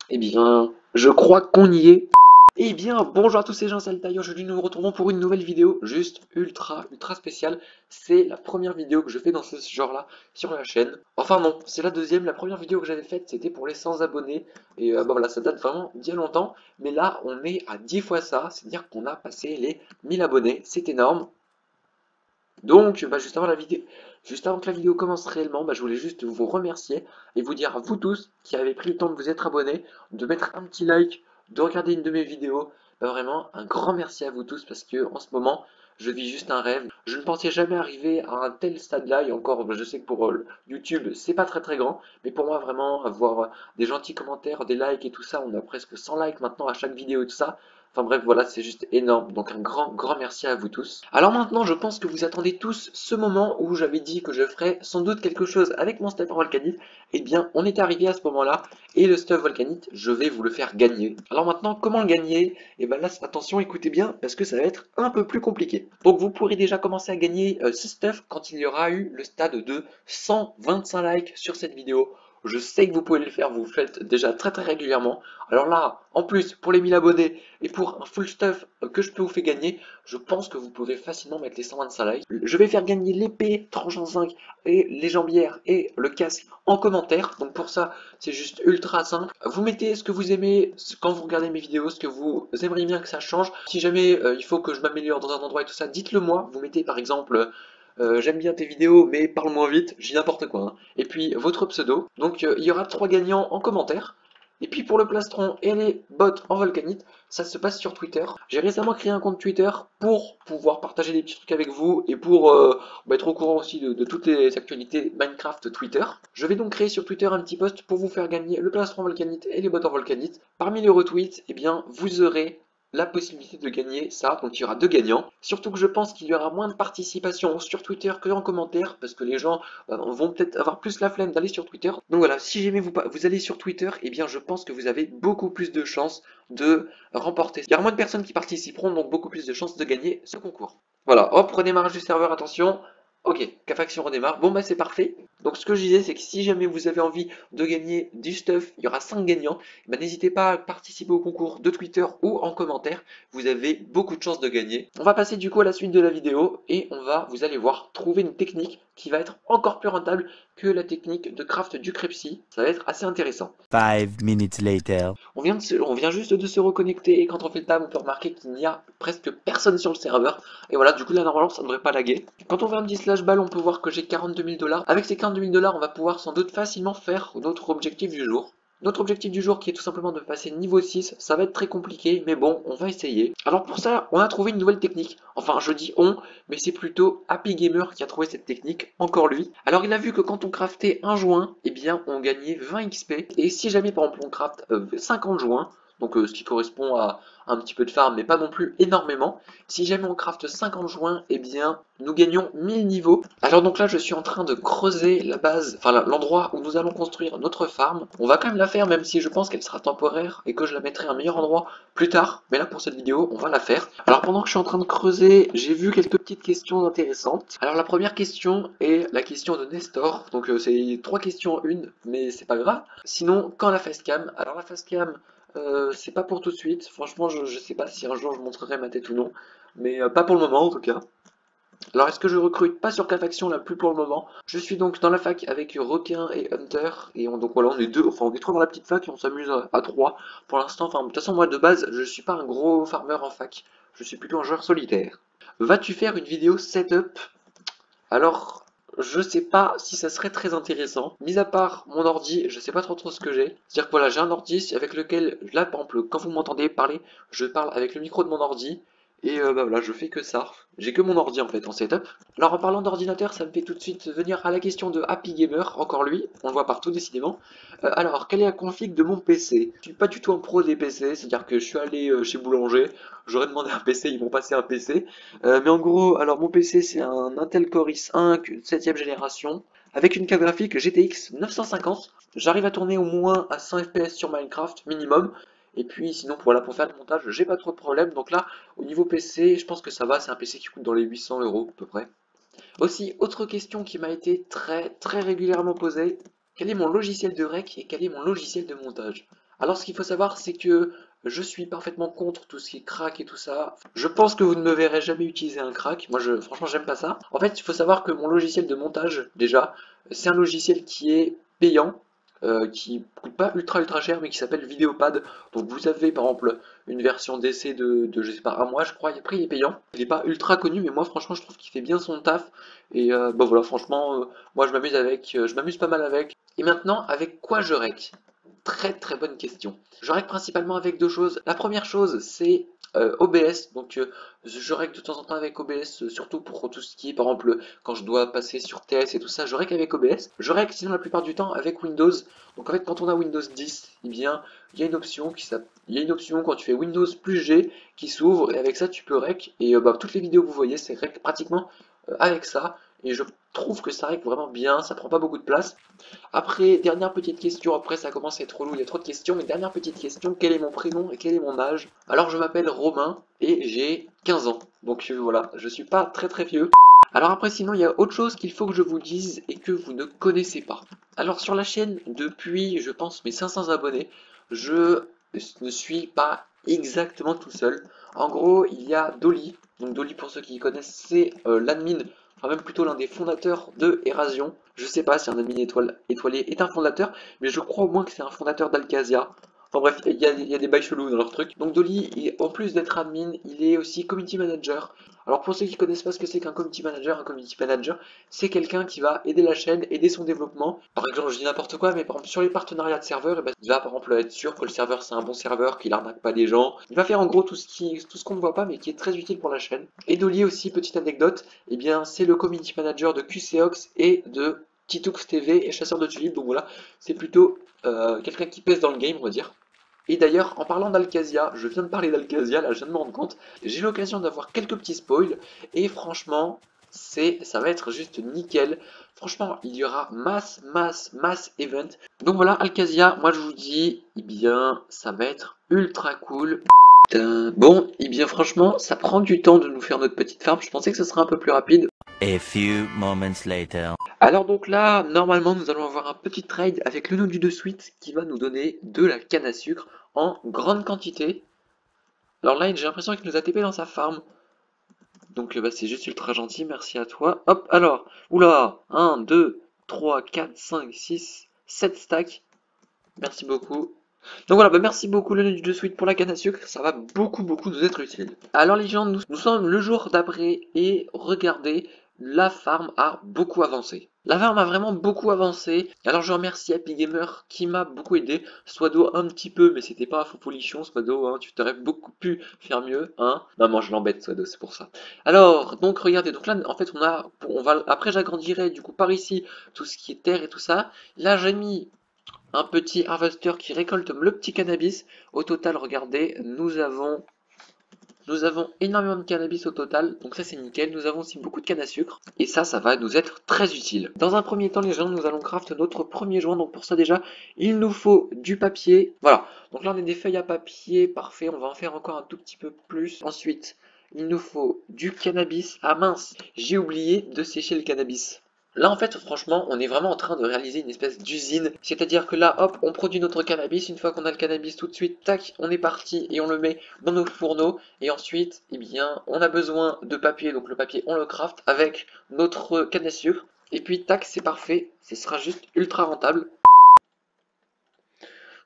Eh bien, je crois qu'on y est. Eh bien, bonjour à tous ces gens, c'est Altaïr. Aujourd'hui, nous nous retrouvons pour une nouvelle vidéo, juste ultra spéciale. C'est la première vidéo que je fais dans ce genre-là sur la chaîne. Enfin non, c'est la deuxième. La première vidéo que j'avais faite, c'était pour les 100 abonnés. Et bah voilà, ça date vraiment d'il y a longtemps. Mais là, on est à 10 fois ça, c'est-à-dire qu'on a passé les 1000 abonnés. C'est énorme. Donc, bah, juste avant que la vidéo commence réellement, bah, je voulais juste vous remercier et vous dire à vous tous qui avez pris le temps de vous être abonnés, de mettre un petit like, de regarder une de mes vidéos. Bah, vraiment, un grand merci à vous tous parce que en ce moment, je vis juste un rêve. Je ne pensais jamais arriver à un tel stade-là et encore, bah, je sais que pour YouTube, c'est pas très grand, mais pour moi, vraiment, avoir des gentils commentaires, des likes et tout ça, on a presque 100 likes maintenant à chaque vidéo et tout ça. Enfin bref, voilà, c'est juste énorme. Donc un grand merci à vous tous. Alors maintenant, je pense que vous attendez tous ce moment où j'avais dit que je ferais sans doute quelque chose avec mon stuff en volcanite. Eh bien, on est arrivé à ce moment-là et le stuff volcanite, je vais vous le faire gagner. Alors maintenant, comment le gagner? Et bien là, attention, écoutez bien parce que ça va être un peu plus compliqué. Donc vous pourrez déjà commencer à gagner ce stuff quand il y aura eu le stade de 125 likes sur cette vidéo. Je sais que vous pouvez le faire, vous le faites déjà très régulièrement. Alors là, en plus, pour les 1000 abonnés et pour un full stuff que je peux vous faire gagner, je pense que vous pouvez facilement mettre les 125 likes. Je vais faire gagner l'épée tranche en 5 et les jambières et le casque en commentaire. Donc pour ça, c'est juste ultra simple. Vous mettez ce que vous aimez quand vous regardez mes vidéos, ce que vous aimeriez bien que ça change. Si jamais il faut que je m'améliore dans un endroit et tout ça, dites-le moi. Vous mettez par exemple j'aime bien tes vidéos, mais parle moins vite, j'ai n'importe quoi, hein. Et puis votre pseudo. Donc il y aura 3 gagnants en commentaire. Et puis pour le plastron et les bots en volcanite, ça se passe sur Twitter. J'ai récemment créé un compte Twitter pour pouvoir partager des petits trucs avec vous et pour être au courant aussi de toutes les actualités Minecraft Twitter. Je vais donc créer sur Twitter un petit post pour vous faire gagner le plastron en volcanite et les bots en volcanite. Parmi les retweets, eh bien, vous aurez la possibilité de gagner ça, donc il y aura 2 gagnants. Surtout que je pense qu'il y aura moins de participation sur Twitter que en commentaire, parce que les gens vont peut-être avoir plus la flemme d'aller sur Twitter. Donc voilà, si jamais vous allez sur Twitter, eh bien je pense que vous avez beaucoup plus de chances de remporter. Il y aura moins de personnes qui participeront, donc beaucoup plus de chances de gagner ce concours. Voilà, hop, redémarrage du serveur, attention. Ok, Cafaction redémarre. Bon bah c'est parfait. Donc ce que je disais, c'est que si jamais vous avez envie de gagner du stuff, il y aura 5 gagnants. Bah, n'hésitez pas à participer au concours de Twitter ou en commentaire. Vous avez beaucoup de chances de gagner. On va passer du coup à la suite de la vidéo et on va, vous allez voir, trouver une technique qui va être encore plus rentable que la technique de craft du Crepsy. Ça va être assez intéressant. 5 minutes later. On vient juste de se reconnecter et quand on fait le tab, on peut remarquer qu'il n'y a presque personne sur le serveur. Et voilà, du coup là normalement ça ne devrait pas laguer. Quand on fait un petit slash balle, on peut voir que j'ai 42 000 $. Avec ces 42 000 $, on va pouvoir sans doute facilement faire notre objectif du jour. Notre objectif du jour qui est tout simplement de passer niveau 6, ça va être très compliqué, mais bon, on va essayer. Alors pour ça, on a trouvé une nouvelle technique. Enfin, je dis on, mais c'est plutôt Happy Gamer qui a trouvé cette technique, encore lui. Alors il a vu que quand on craftait un joint, eh bien on gagnait 20 XP. Et si jamais par exemple on craft 50 joints, donc ce qui correspond à un petit peu de farm, mais pas non plus énormément. Si jamais on craft 50 joints, eh bien, nous gagnons 1000 niveaux. Alors donc là, je suis en train de creuser la base, enfin l'endroit où nous allons construire notre farm. On va quand même la faire, même si je pense qu'elle sera temporaire et que je la mettrai à un meilleur endroit plus tard. Mais là, pour cette vidéo, on va la faire. Alors pendant que je suis en train de creuser, j'ai vu quelques petites questions intéressantes. Alors la première question est la question de Nestor. Donc c'est 3 questions en une, mais c'est pas grave. Sinon, quand la facecam? Alors la facecam, c'est pas pour tout de suite. Franchement, je sais pas si un jour je montrerai ma tête ou non. Mais pas pour le moment en tout cas. Alors est-ce que je recrute? Pas sur K-Faction là, plus pour le moment. Je suis donc dans la fac avec Requin et Hunter. Et donc voilà, on est deux, enfin on est trois dans la petite fac et on s'amuse à trois. Pour l'instant, enfin de toute façon moi de base, je suis pas un gros farmer en fac. Je suis plutôt un joueur solitaire. Vas-tu faire une vidéo setup? Alors, je sais pas si ça serait très intéressant. Mis à part mon ordi, je sais pas trop ce que j'ai. C'est-à-dire que voilà, j'ai un ordi avec lequel, là par exemple, quand vous m'entendez parler, je parle avec le micro de mon ordi. Et bah voilà, je fais que ça. J'ai que mon ordi en fait en setup. Alors en parlant d'ordinateur, ça me fait tout de suite venir à la question de Happy Gamer, encore lui, on le voit partout décidément. Alors, quelle est la config de mon PC? Je suis pas du tout un pro des PC, c'est-à-dire que je suis allé chez Boulanger, j'aurais demandé un PC, ils m'ont passé un PC. Mais en gros, alors mon PC c'est un Intel Core i5 7ème génération avec une carte graphique GTX 950. J'arrive à tourner au moins à 100 FPS sur Minecraft minimum. Et puis sinon voilà, pour faire le montage, j'ai pas trop de problèmes. Donc là, au niveau PC, je pense que ça va, c'est un PC qui coûte dans les 800 € à peu près. Aussi, autre question qui m'a été très régulièrement posée, quel est mon logiciel de rec et quel est mon logiciel de montage. Alors ce qu'il faut savoir, c'est que je suis parfaitement contre tout ce qui est crack et tout ça. Je pense que vous ne me verrez jamais utiliser un crack. Moi, franchement, j'aime pas ça. En fait, il faut savoir que mon logiciel de montage, déjà, c'est un logiciel qui est payant, qui coûte pas ultra cher, mais qui s'appelle Videopad. Donc vous avez par exemple une version d'essai de je sais pas un mois, je crois. Et après, il est payant. Il est pas ultra connu, mais moi, franchement, je trouve qu'il fait bien son taf. Et bon voilà, franchement, moi, je m'amuse avec, je m'amuse pas mal avec. Et maintenant, avec quoi je rec? Très bonne question. Je règle principalement avec deux choses. La première chose, c'est OBS. Donc je règle de temps en temps avec OBS, surtout pour tout ce qui est, par exemple, quand je dois passer sur TS et tout ça, je règle avec OBS. Je règle sinon la plupart du temps avec Windows. Donc en fait, quand on a Windows 10, eh bien, il y a une option quand tu fais Windows plus G qui s'ouvre et avec ça tu peux rec. Et toutes les vidéos que vous voyez, c'est rec pratiquement avec ça. Et je trouve que ça règle vraiment bien, ça prend pas beaucoup de place. Après, dernière petite question, après ça commence à être relou, il y a trop de questions, mais dernière petite question, quel est mon prénom et quel est mon âge? Alors je m'appelle Romain et j'ai 15 ans, donc voilà, je suis pas très vieux. Alors après sinon il y a autre chose qu'il faut que je vous dise et que vous ne connaissez pas. Alors sur la chaîne, depuis je pense mes 500 abonnés, je ne suis pas exactement tout seul. En gros, il y a Dolly, donc Dolly pour ceux qui connaissent, c'est l'admin, enfin même plutôt l'un des fondateurs de Erasion. Je sais pas si un admin étoilé est un fondateur, mais je crois au moins que c'est un fondateur d'Alcasia. Enfin bref, il y a des bails chelous dans leur truc. Donc Dolly, en plus d'être admin, il est aussi community manager. Alors pour ceux qui connaissent pas ce que c'est qu'un community manager, c'est quelqu'un qui va aider la chaîne, aider son développement. Par exemple, je dis n'importe quoi, mais par exemple sur les partenariats de serveurs, il va par exemple être sûr que le serveur c'est un bon serveur, qu'il arnaque pas des gens. Il va faire en gros tout ce qu'on ne voit pas, mais qui est très utile pour la chaîne. Et Dolly aussi, petite anecdote, eh bien c'est le community manager de QCOX et de Titoux TV et Chasseur de Tulipes. Donc voilà, c'est plutôt quelqu'un qui pèse dans le game, on va dire. Et d'ailleurs, en parlant d'Alcasia, je viens de parler d'Alcasia, là je viens de me rendre compte, j'ai eu l'occasion d'avoir quelques petits spoils, et franchement, ça va être juste nickel. Franchement, il y aura masse event. Donc voilà, Alcasia, moi je vous dis, eh bien, ça va être ultra cool. Bon, eh bien franchement, ça prend du temps de nous faire notre petite farm, je pensais que ce serait un peu plus rapide. A few moments later. Alors donc là, normalement, nous allons avoir un petit trade avec le node du suite qui va nous donner de la canne à sucre en grande quantité. Alors là, j'ai l'impression qu'il nous a TP dans sa farm. Donc c'est juste ultra gentil, merci à toi. Hop, alors, oula, 1, 2, 3, 4, 5, 6, 7 stacks. Merci beaucoup. Donc voilà, merci beaucoup le node du suite pour la canne à sucre, ça va beaucoup nous être utile. Alors les gens, nous sommes le jour d'après et regardez, la farm a beaucoup avancé. La farm a vraiment beaucoup avancé. Alors je remercie Happy Gamer qui m'a beaucoup aidé. Swado un petit peu, mais c'était pas un faux polichon, Swado, hein, tu t'aurais beaucoup pu faire mieux, hein. Maman, je l'embête, Swado, c'est pour ça. Alors, donc regardez, donc là, en fait, après j'agrandirai du coup par ici tout ce qui est terre et tout ça. Là, j'ai mis un petit harvester qui récolte le petit cannabis. Au total, regardez, nous avons énormément de cannabis au total, donc ça c'est nickel. Nous avons aussi beaucoup de canne à sucre, et ça va nous être très utile. Dans un premier temps les gens, nous allons craft notre premier joint, donc pour ça déjà, il nous faut du papier. Voilà, donc là on a des feuilles à papier, parfait, on va en faire encore un tout petit peu plus. Ensuite, il nous faut du cannabis. Ah mince, j'ai oublié de sécher le cannabis. Là, en fait, franchement, on est vraiment en train de réaliser une espèce d'usine. C'est-à-dire que là, hop, on produit notre cannabis. Une fois qu'on a le cannabis tout de suite, tac, on est parti et on le met dans nos fourneaux. Et ensuite, eh bien, on a besoin de papier. Donc le papier, on le craft avec notre canne à sucre. Et puis, tac, c'est parfait. Ce sera juste ultra rentable.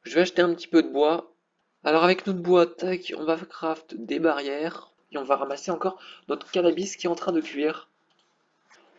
Je vais acheter un petit peu de bois. Alors avec notre bois, tac, on va craft des barrières. Et on va ramasser encore notre cannabis qui est en train de cuire.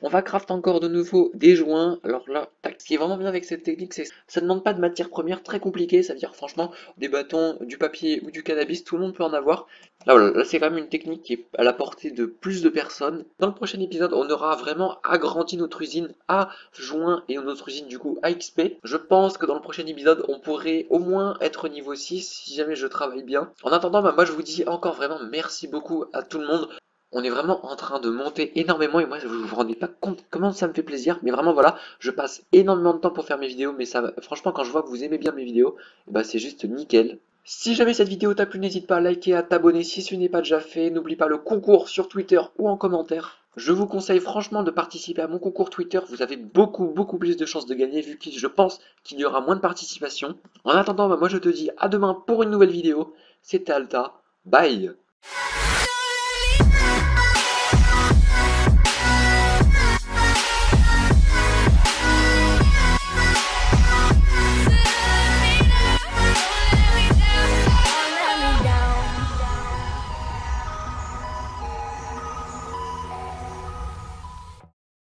On va craft encore de nouveau des joints. Alors là, tac, ce qui est vraiment bien avec cette technique, c'est que ça ne demande pas de matière première très compliquée. Ça veut dire franchement, des bâtons, du papier ou du cannabis, tout le monde peut en avoir. Là, voilà, là c'est quand même une technique qui est à la portée de plus de personnes. Dans le prochain épisode, on aura vraiment agrandi notre usine à joints et notre usine du coup à XP. Je pense que dans le prochain épisode, on pourrait au moins être niveau 6 si jamais je travaille bien. En attendant, moi je vous dis encore vraiment merci beaucoup à tout le monde. On est vraiment en train de monter énormément et moi vous vous rendez pas compte comment ça me fait plaisir, mais vraiment voilà, je passe énormément de temps pour faire mes vidéos, mais ça, franchement quand je vois que vous aimez bien mes vidéos, bah c'est juste nickel. Si jamais cette vidéo t'a plu, n'hésite pas à liker, à t'abonner si ce n'est pas déjà fait, n'oublie pas le concours sur Twitter ou en commentaire. Je vous conseille franchement de participer à mon concours Twitter, vous avez beaucoup plus de chances de gagner vu que je pense qu'il y aura moins de participation. En attendant, moi je te dis à demain pour une nouvelle vidéo. C'était Alta, bye!